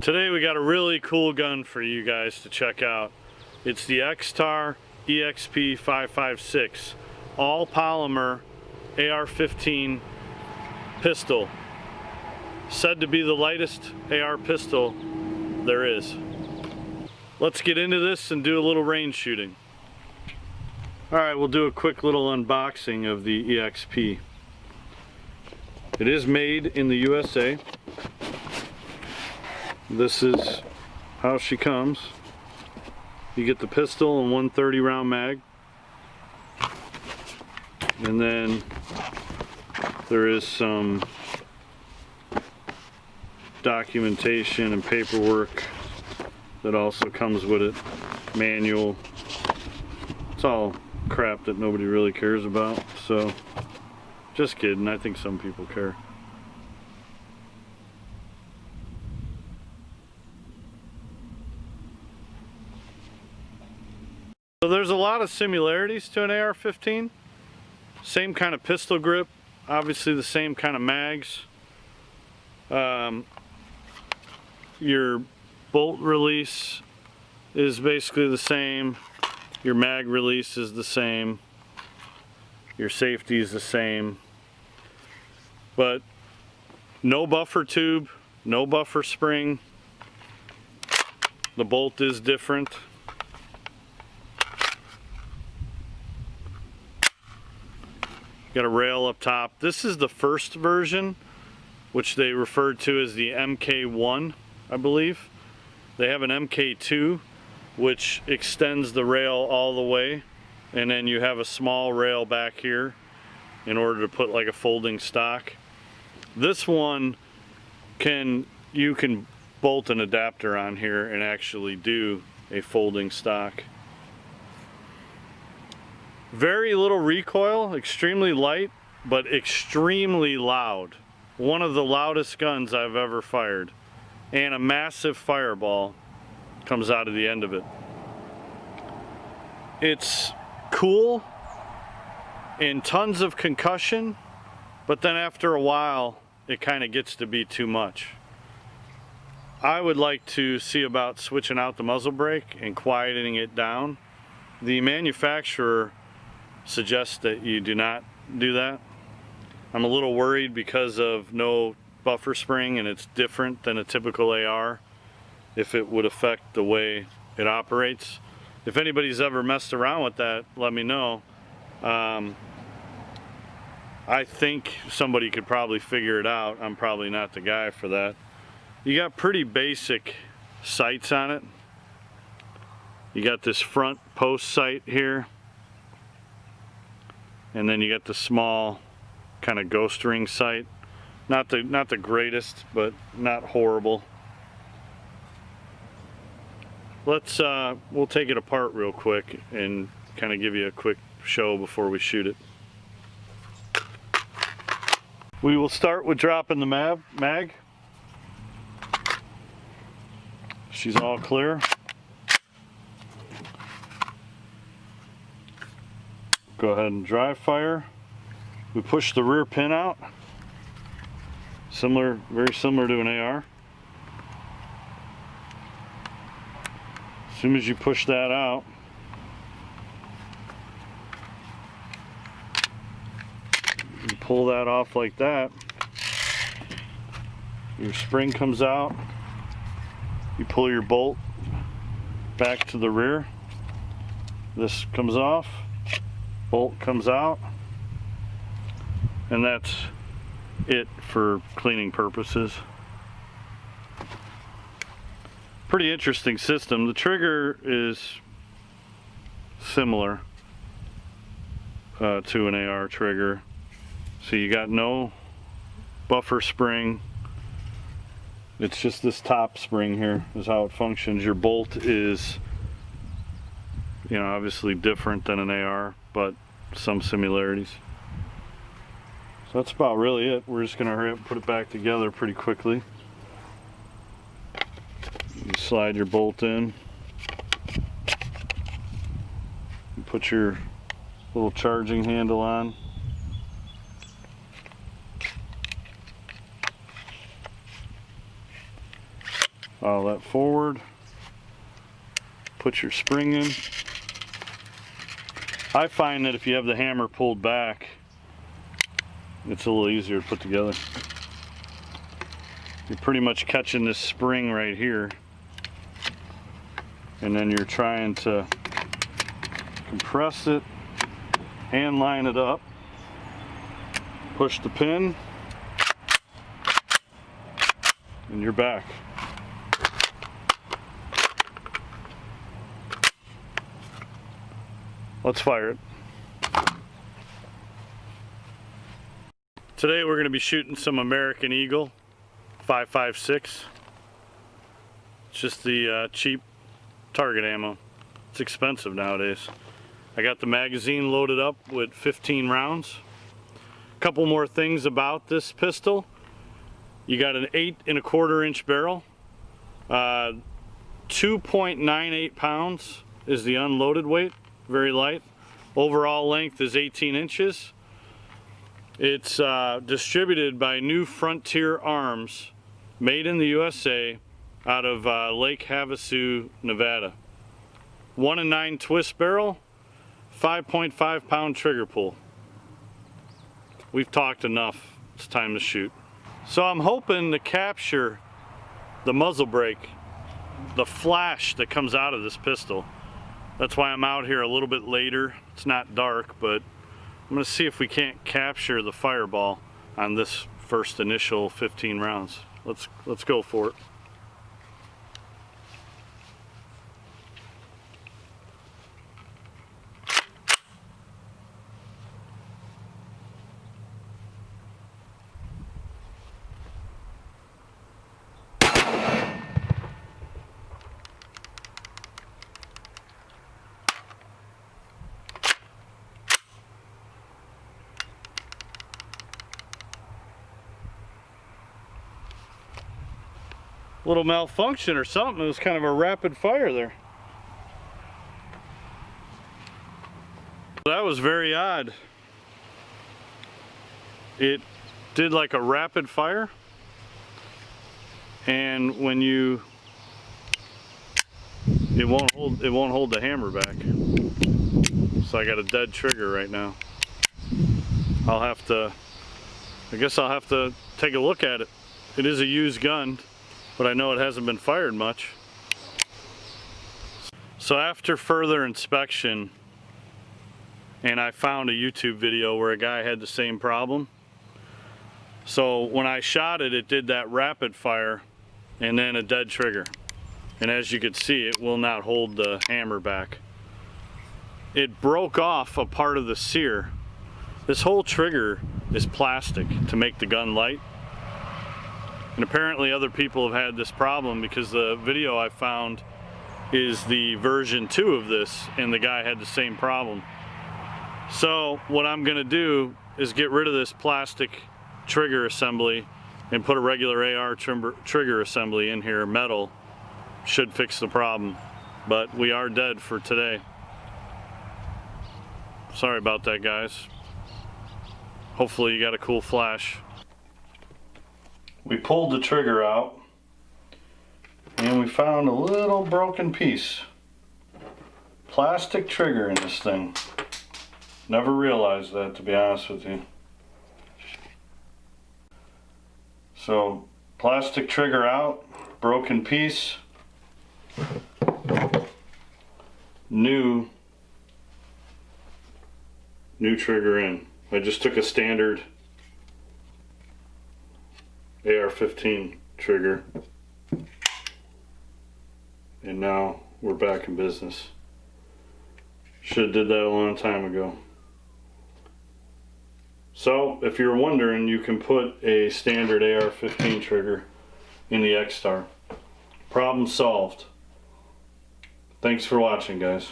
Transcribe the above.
Today we got a really cool gun for you guys to check out. It's the Extar EXP 556 all polymer AR-15 pistol. Said to be the lightest AR pistol there is. Let's get into this and do a little range shooting. Alright, we'll do a quick little unboxing of the EXP. It is made in the USA. This is how she comes. You get the pistol and 130 round mag, and then there is some documentation and paperwork that also comes with it. Manual. It's all crap that nobody really cares about, so just kidding, I think some people care. So there's a lot of similarities to an AR-15. Same kind of pistol grip, obviously the same kind of mags. Your bolt release is basically the same. Your mag release is the same. Your safety is the same. But no buffer tube, no buffer spring. The bolt is different. Got a rail up top. This is the first version, which they referred to as the MK1, I believe. They have an MK2, which extends the rail all the way, and then you have a small rail back here in order to put like a folding stock. This one you can bolt an adapter on here and actually do a folding stock. Very little recoil, extremely light, but extremely loud. One of the loudest guns I've ever fired. And a massive fireball comes out of the end of it. It's cool and tons of concussion, but then after a while, it kind of gets to be too much. I would like to see about switching out the muzzle brake and quietening it down. The manufacturer suggests that you do not do that. I'm a little worried because of no buffer spring and it's different than a typical AR, if it would affect the way it operates. If anybody's ever messed around with that, let me know. I think somebody could probably figure it out. I'm probably not the guy for that. You got pretty basic sights on it. You got this front post sight here, and then you got the small kind of ghost ring sight. Not the greatest, but not horrible. Let's we'll take it apart real quick and kind of give you a quick show before we shoot it. We will start with dropping the mag. She's all clear. Go ahead and dry fire. We push the rear pin out. Very similar to an AR. As soon as you push that out, you pull that off like that. Your spring comes out. You pull your bolt back to the rear. This comes off. Bolt comes out, and that's it for cleaning purposes. Pretty interesting system. The trigger is similar to an AR trigger. So you got no buffer spring. It's just this top spring here is how it functions. Your bolt is, you know, obviously different than an AR, but some similarities. So that's about really it. We're just gonna hurry up and put it back together pretty quickly. You slide your bolt in. You put your little charging handle on. Follow that forward. Put your spring in. I find that if you have the hammer pulled back, it's a little easier to put together. You're pretty much catching this spring right here, and then you're trying to compress it and line it up. Push the pin, and you're back. Let's fire it. Today we're going to be shooting some American Eagle 5.56. It's just the cheap target ammo. It's expensive nowadays. I got the magazine loaded up with 15 rounds. A couple more things about this pistol. You got an 8 1/4 inch barrel. 2.98 pounds is the unloaded weight. Very light. Overall length is 18 inches. It's distributed by New Frontier Arms, made in the USA, out of Lake Havasu, Nevada. 1 9 twist barrel, 5.5 pound trigger pull. We've talked enough. It's time to shoot. So I'm hoping to capture the muzzle brake, the flash that comes out of this pistol. That's why I'm out here a little bit later. It's not dark, but I'm going to see if we can't capture the fireball on this first initial 15 rounds. Let's go for it. Little malfunction or something. It was kind of a rapid fire there. That was very odd. It did like a rapid fire, and when you it won't hold the hammer back. So I got a dead trigger right now. I guess I'll have to take a look at it. It is a used gun, but I know it hasn't been fired much. So after further inspection, and I found a YouTube video where a guy had the same problem. So when I shot it, it did that rapid fire and then a dead trigger. And as you can see, it will not hold the hammer back. It broke off a part of the sear. This whole trigger is plastic to make the gun light. And apparently other people have had this problem, because the video I found is the version 2 of this, and the guy had the same problem. So what I'm going to do is get rid of this plastic trigger assembly and put a regular AR trigger assembly in here, metal. Should fix the problem. But we are dead for today. Sorry about that, guys. Hopefully you got a cool flash. We pulled the trigger out and we found a little broken piece. Plastic trigger in this thing. Never realized that, to be honest with you. So, plastic trigger out, broken piece, new trigger in. I just took a standard AR-15 trigger, and now we're back in business. Should have did that a long time ago. So if you're wondering, you can put a standard AR-15 trigger in the Extar. Problem solved. Thanks for watching, guys.